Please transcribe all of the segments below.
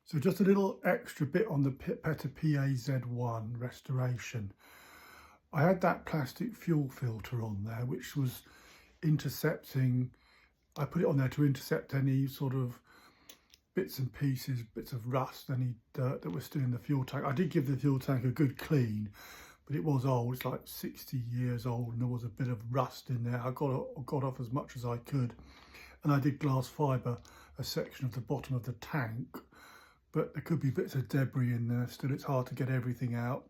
So just a little extra bit on the PAZ-1 restoration. I had that plastic fuel filter on there, which was intercepting, I put it on there to intercept any sort of bits and pieces, bits of rust, any dirt that was still in the fuel tank. I did give the fuel tank a good clean, but it was old, it's like 60 years old, and there was a bit of rust in there. I got off as much as I could, and I did glass fibre a section of the bottom of the tank, but there could be bits of debris in there still. It's hard to get everything out.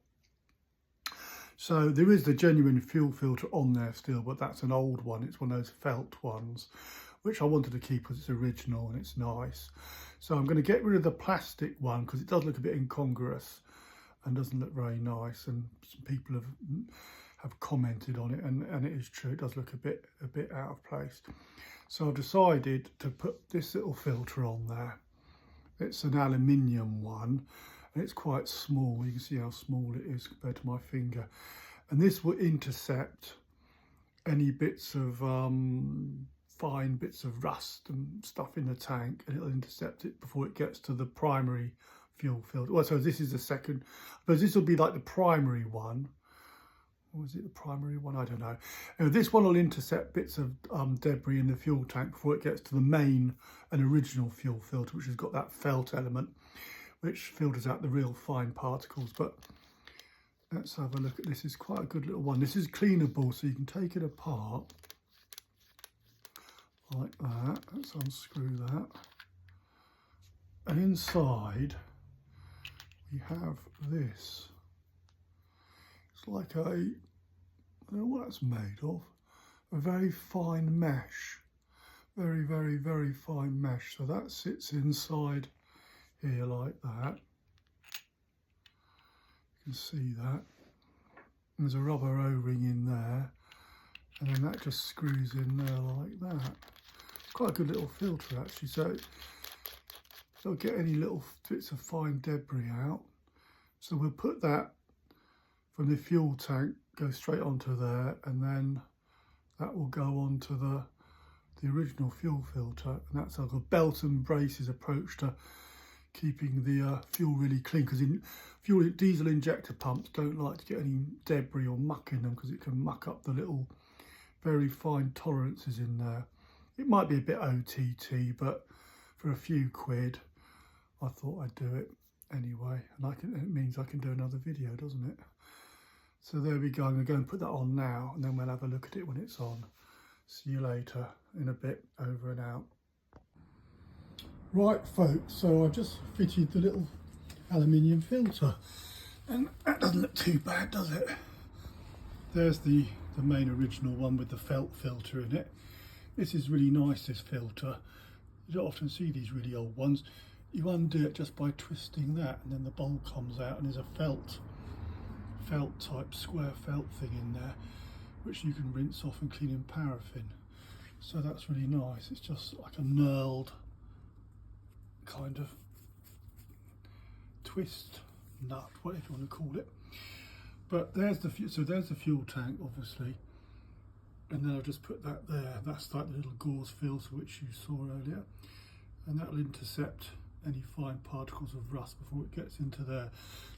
So there is the genuine fuel filter on there still, but that's an old one. It's one of those felt ones, which I wanted to keep because it's original and it's nice. So I'm going to get rid of the plastic one because it does look a bit incongruous and doesn't look very nice. And some people have commented on it, and it is true. It does look a bit out of place. So I've decided to put this little filter on there. It's an aluminium one, and it's quite small. You can see how small it is compared to my finger. And this will intercept any bits of fine bits of rust and stuff in the tank, and it'll intercept it before it gets to the primary fuel filter. Well, so this is the second, but this will be like the primary one. Or is it the primary one? I don't know. This one will intercept bits of debris in the fuel tank before it gets to the main and original fuel filter, which has got that felt element, which filters out the real fine particles. But let's have a look at this. It's quite a good little one. This is cleanable, so you can take it apart like that. Let's unscrew that. And inside we have this. It's like a, I don't know what that's made of, a very fine mesh, very fine mesh. So that sits inside here like that. You can see that. And there's a rubber O-ring in there, and then that just screws in there like that. It's quite a good little filter actually, so don't get any little bits of fine debris out. So we'll put that from the fuel tank, go straight onto there, and then that will go onto the original fuel filter, and that's like a belt and braces approach to keeping the fuel really clean, because diesel injector pumps don't like to get any debris or muck in them because it can muck up the little very fine tolerances in there. It might be a bit OTT, but for a few quid I thought I'd do it anyway, and it means I can do another video, doesn't it? So there we go. I'm going to go and put that on now, and then we'll have a look at it when it's on. See you later in a bit. Over and out. Right folks, so I've just fitted the little aluminium filter, and that doesn't look too bad, does it? There's the main original one with the felt filter in it. This is really nice, this filter. You don't often see these really old ones. You undo it just by twisting that, and then the bowl comes out, and there's a felt type square felt thing in there, which you can rinse off and clean in paraffin. So that's really nice. It's just like a knurled kind of twist nut, whatever you want to call it. But there's the fuel tank, obviously, and then I'll just put that there. That's like the little gauze filter which you saw earlier, and that will intercept any fine particles of rust before it gets into there,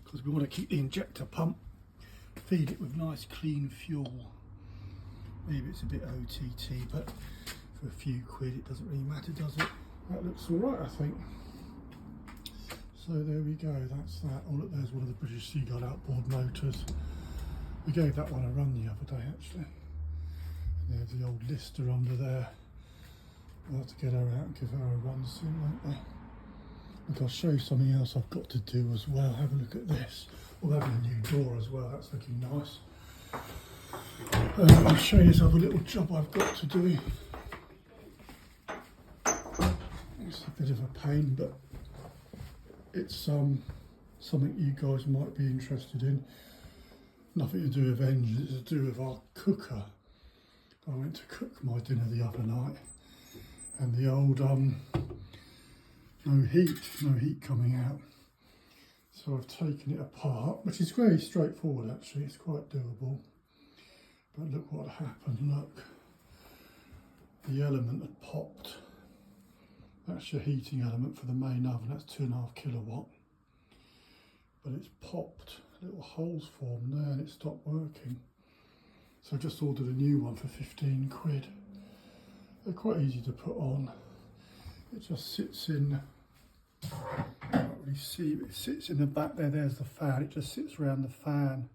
because we want to keep the injector pump, feed it with nice clean fuel. Maybe it's a bit OTT, but for a few quid it doesn't really matter, does it? That looks all right, I think. So there we go, that's that. Oh look, there's one of the British Seagull outboard motors. We gave that one a run the other day actually. And there's the old Lister under there. We'll have to get her out and give her a run soon, won't we? Look, I'll show you something else I've got to do as well. Have a look at this. We'll have a new door as well, that's looking nice. I'll show you this other little job I've got to do. It's a bit of a pain, but it's something you guys might be interested in. Nothing to do with engines, it's to do with our cooker. I went to cook my dinner the other night, and the old no heat coming out. So I've taken it apart, which is very straightforward actually, it's quite doable. But look what happened, look. The element had popped That's your heating element for the main oven. That's 2.5 kilowatt. But it's popped, little holes formed there, and it stopped working. So I just ordered a new one for 15 quid. They're quite easy to put on. It just sits in, you can't really see, but it sits in the back there. There's the fan. It just sits around the fan.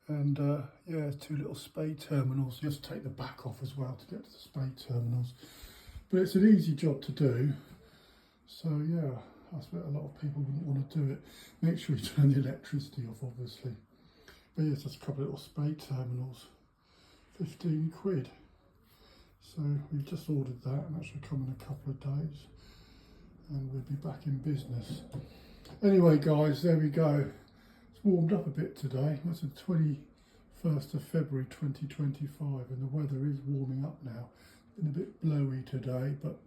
And yeah, 2 little spade terminals. You have to take the back off as well to get to the spade terminals. But it's an easy job to do. So yeah, I expect a lot of people wouldn't want to do it. Make sure you turn the electricity off, obviously. But yes, just a couple of little spade terminals. 15 quid. So we've just ordered that, and that should come in a couple of days. And we'll be back in business. Anyway, guys, there we go. It's warmed up a bit today. That's the 21st of February 2025, and the weather is warming up now. It's been a bit blowy today, but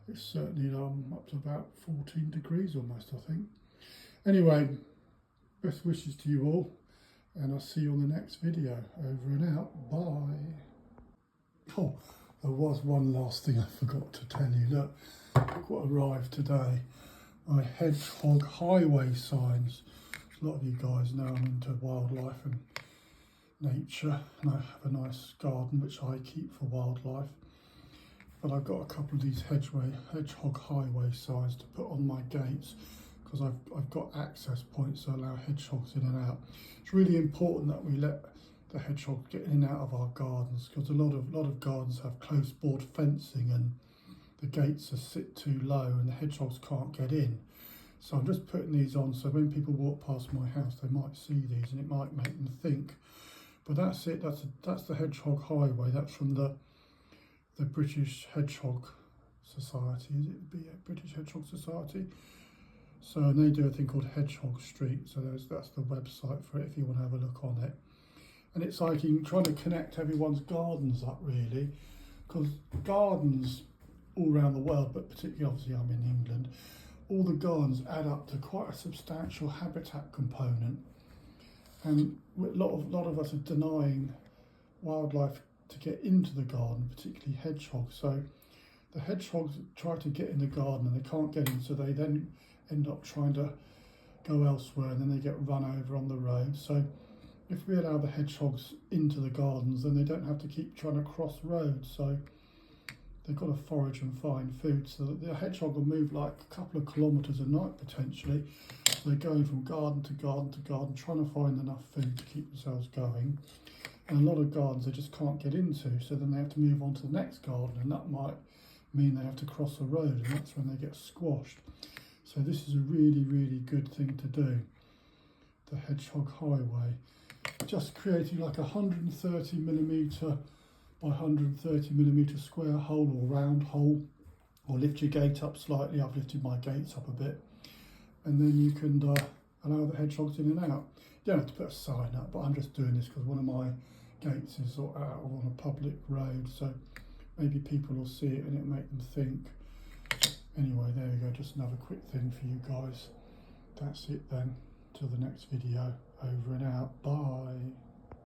it's certainly up to about 14 degrees almost, I think. Anyway, best wishes to you all, and I'll see you on the next video. Over and out. Bye. Oh, there was one last thing I forgot to tell you. Look what arrived today. My hedgehog highway signs. A lot of you guys know I'm into wildlife and nature, and I have a nice garden which I keep for wildlife. But I've got a couple of these hedgehog highway signs to put on my gates, because I've got access points to allow hedgehogs in and out. It's really important that we let the hedgehogs get in and out of our gardens, because a lot of gardens have close board fencing and the gates are sit too low and the hedgehogs can't get in. So I'm just putting these on so when people walk past my house they might see these and it might make them think. But that's it. That's the hedgehog highway. That's from the British Hedgehog Society. Is it the British Hedgehog Society? So, and they do a thing called Hedgehog Street. So that's the website for it if you want to have a look on it. And it's like you trying to connect everyone's gardens up, really, because gardens all around the world, but particularly obviously I'm in England, all the gardens add up to quite a substantial habitat component. And a lot of us are denying wildlife to get into the garden, particularly hedgehogs. So the hedgehogs try to get in the garden and they can't get in, so they then end up trying to go elsewhere and then they get run over on the road. So if we allow the hedgehogs into the gardens, then they don't have to keep trying to cross roads. So they've got to forage and find food, so that the hedgehog will move like a couple of kilometres a night potentially. So they're going from garden to garden to garden, trying to find enough food to keep themselves going. And a lot of gardens they just can't get into, so then they have to move on to the next garden, and that might mean they have to cross a road, and that's when they get squashed. So this is a really, really good thing to do, the hedgehog highway. Just creating like a 130mm by 130mm square hole or round hole, or lift your gate up slightly. I've lifted my gates up a bit, and then you can allow the hedgehogs in and out. You don't have to put a sign up, but I'm just doing this because one of my gates is out on a public road, so maybe people will see it and it'll make them think. Anyway, there we go, just another quick thing for you guys. That's it then, till the next video. Over and out. Bye.